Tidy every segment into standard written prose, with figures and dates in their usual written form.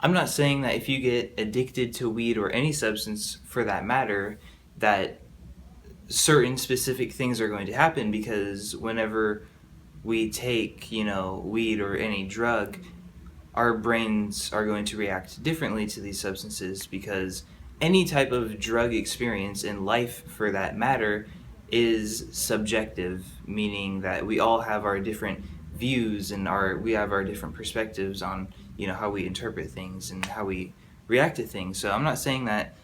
I'm not saying that if you get addicted to weed or any substance for that matter, that certain specific things are going to happen, because whenever we take, weed or any drug, our brains are going to react differently to these substances, because any type of drug experience in life for that matter is subjective, meaning that we all have our different views and we have our different perspectives on how we interpret things and how we react to things. So I'm not saying that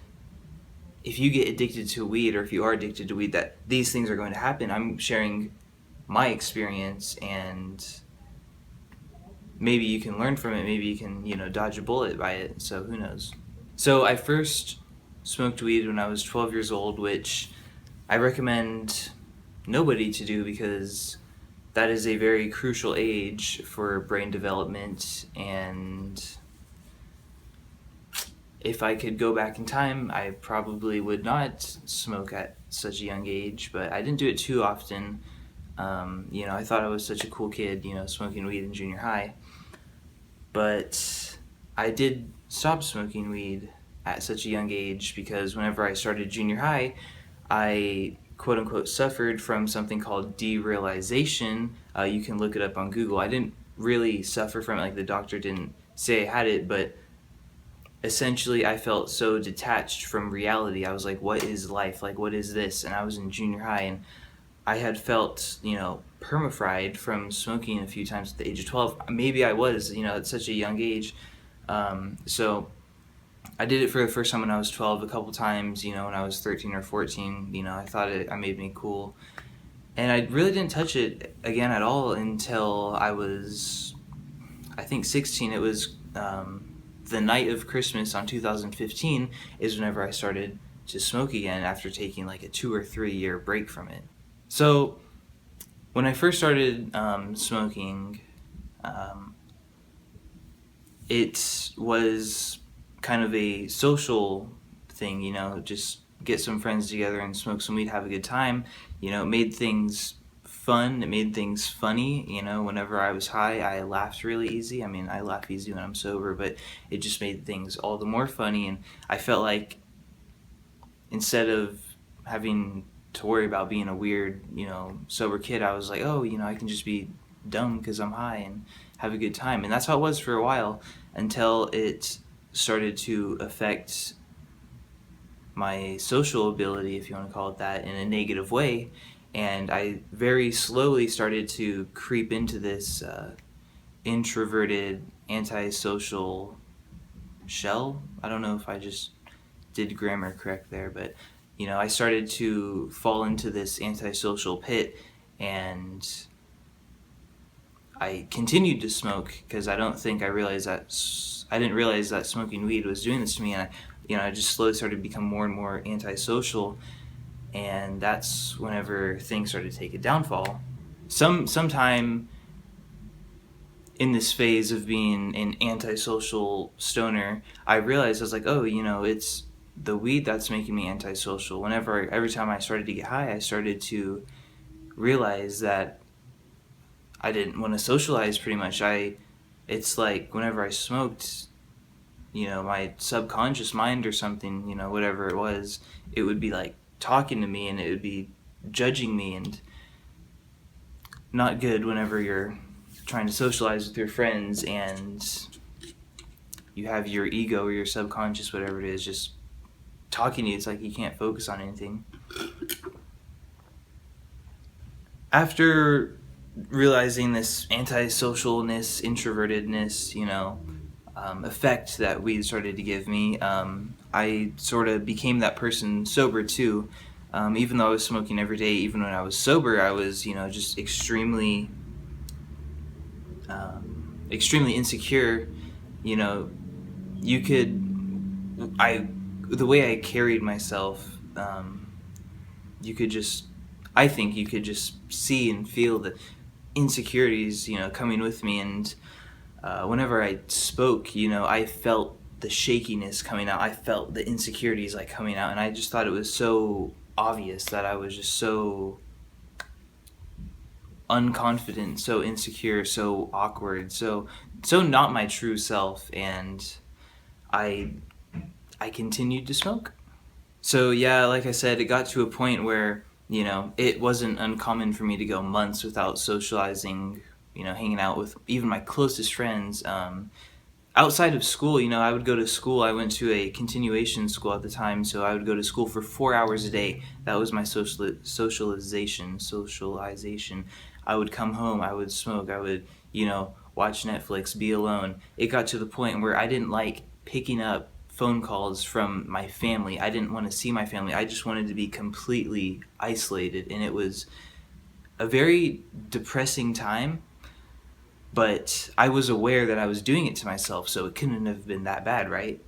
if you get addicted to weed, or if you are addicted to weed, that these things are going to happen. I'm sharing my experience, and maybe you can learn from it. Maybe you can, dodge a bullet by it. So who knows? So I first smoked weed when I was 12 years old, which I recommend nobody to do, because that is a very crucial age for brain development. And if I could go back in time, I probably would not smoke at such a young age, but I didn't do it too often. I thought I was such a cool kid, smoking weed in junior high. But I did stop smoking weed at such a young age, because whenever I started junior high, I quote unquote suffered from something called derealization. You can look it up on Google. I didn't really suffer from it, like the doctor didn't say I had it, but essentially I felt so detached from reality. I was like, what is life? Like, what is this? And I was in junior high, and I had felt, permafried from smoking a few times at the age of 12. Maybe I was, at such a young age. So I did it for the first time when I was 12, a couple times, when I was 13 or 14. I thought I made me cool. And I really didn't touch it again at all until I was, I think, 16. It was the night of Christmas on 2015 is whenever I started to smoke again, after taking like a 2 or 3 year break from it. So when I first started smoking, um, it was kind of a social thing, just get some friends together and smoke some weed, have a good time. It made things fun, it made things funny. Whenever I was high, I laughed really easy. I mean, I laugh easy when I'm sober, but it just made things all the more funny. And I felt like instead of having to worry about being a weird, sober kid, I was like, oh, I can just be dumb because I'm high and have a good time. And that's how it was for a while, until it started to affect my social ability, if you want to call it that, in a negative way. And I very slowly started to creep into this introverted, antisocial shell. I don't know if I just did grammar correct there, but I started to fall into this antisocial pit, and I continued to smoke because I didn't realize that smoking weed was doing this to me. And I just slowly started to become more and more antisocial, and that's whenever things started to take a downfall. Sometime in this phase of being an antisocial stoner, I realized, I was like, oh, it's the weed that's making me antisocial. Every time I started to get high, I started to realize that I didn't want to socialize. Pretty much, it's like whenever I smoked, my subconscious mind or something, whatever it was, it would be like talking to me, and it would be judging me, and not good whenever you're trying to socialize with your friends and you have your ego or your subconscious, whatever it is, just talking to you. It's like you can't focus on anything. After realizing this antisocialness, introvertedness, effect that weed started to give me, I sort of became that person sober too. Even though I was smoking every day, even when I was sober, I was, just extremely insecure. You know, you could, the way I carried myself, you could just, I think you could just see and feel the insecurities, coming with me. And whenever I spoke, I felt the shakiness coming out. I felt the insecurities like coming out, and I just thought it was so obvious that I was just so unconfident, so insecure, so awkward, so not my true self. And I continued to smoke. So yeah, like I said, it got to a point where, it wasn't uncommon for me to go months without socializing, hanging out with even my closest friends. Outside of school, I would go to school. I went to a continuation school at the time, so I would go to school for 4 hours a day. That was my socialization. I would come home, I would smoke, I would, watch Netflix, be alone. It got to the point where I didn't like picking up phone calls from my family. I didn't want to see my family. I just wanted to be completely isolated, and it was a very depressing time, but I was aware that I was doing it to myself, so it couldn't have been that bad, right?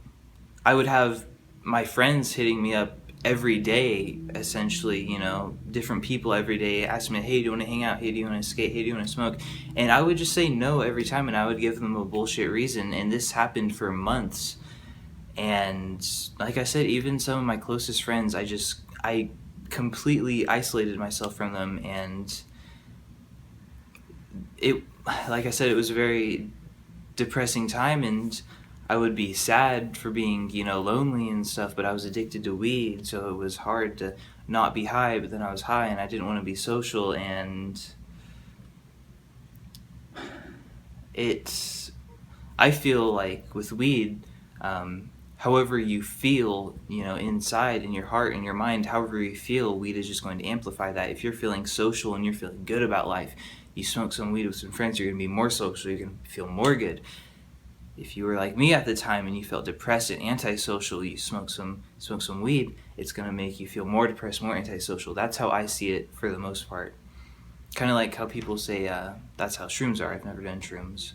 I would have my friends hitting me up every day, essentially, different people every day asking me, hey, do you want to hang out? Hey, do you want to skate? Hey, do you want to smoke? And I would just say no every time, and I would give them a bullshit reason, and this happened for months. And like I said, even some of my closest friends, I completely isolated myself from them, and it, like I said, it was a very depressing time, and I would be sad for being, lonely and stuff, but I was addicted to weed, so it was hard to not be high, but then I was high and I didn't want to be social, and I feel like with weed, however you feel, inside in your heart and your mind, however you feel, weed is just going to amplify that. If you're feeling social and you're feeling good about life, you smoke some weed with some friends, you're going to be more social, you're going to feel more good. If you were like me at the time and you felt depressed and antisocial, you smoke some weed, it's going to make you feel more depressed, more antisocial. That's how I see it for the most part. Kind of like how people say that's how shrooms are. I've never done shrooms.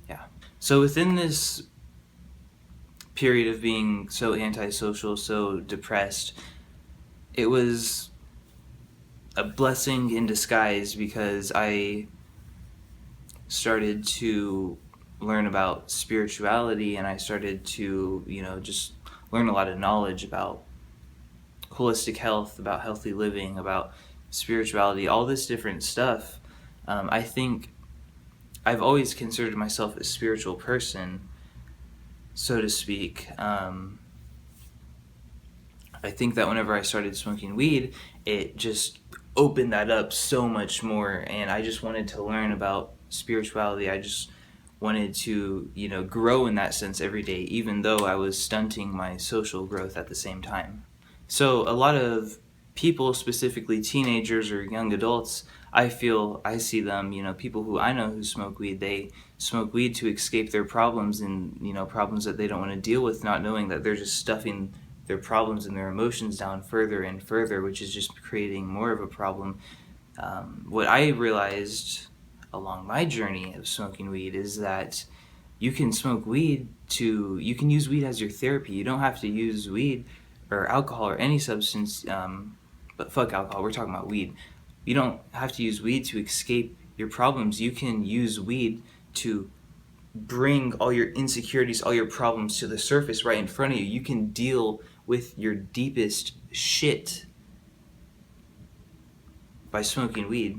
Yeah. So within this period of being so antisocial, so depressed, it was a blessing in disguise because I started to learn about spirituality, and I started to, just learn a lot of knowledge about holistic health, about healthy living, about spirituality, all this different stuff. I think I've always considered myself a spiritual person, so to speak. I think that whenever I started smoking weed, it just opened that up so much more, and I just wanted to learn about spirituality. I just wanted to, grow in that sense every day, even though I was stunting my social growth at the same time. So a lot of people, specifically teenagers or young adults, I see them, people who I know who smoke weed, they smoke weed to escape their problems and, problems that they don't want to deal with, not knowing that they're just stuffing their problems and their emotions down further and further, which is just creating more of a problem. What I realized along my journey of smoking weed is that you can you can use weed as your therapy. You don't have to use weed or alcohol or any substance, but fuck alcohol, we're talking about weed. You don't have to use weed to escape your problems. You can use weed to bring all your insecurities, all your problems to the surface right in front of you. You can deal with your deepest shit by smoking weed.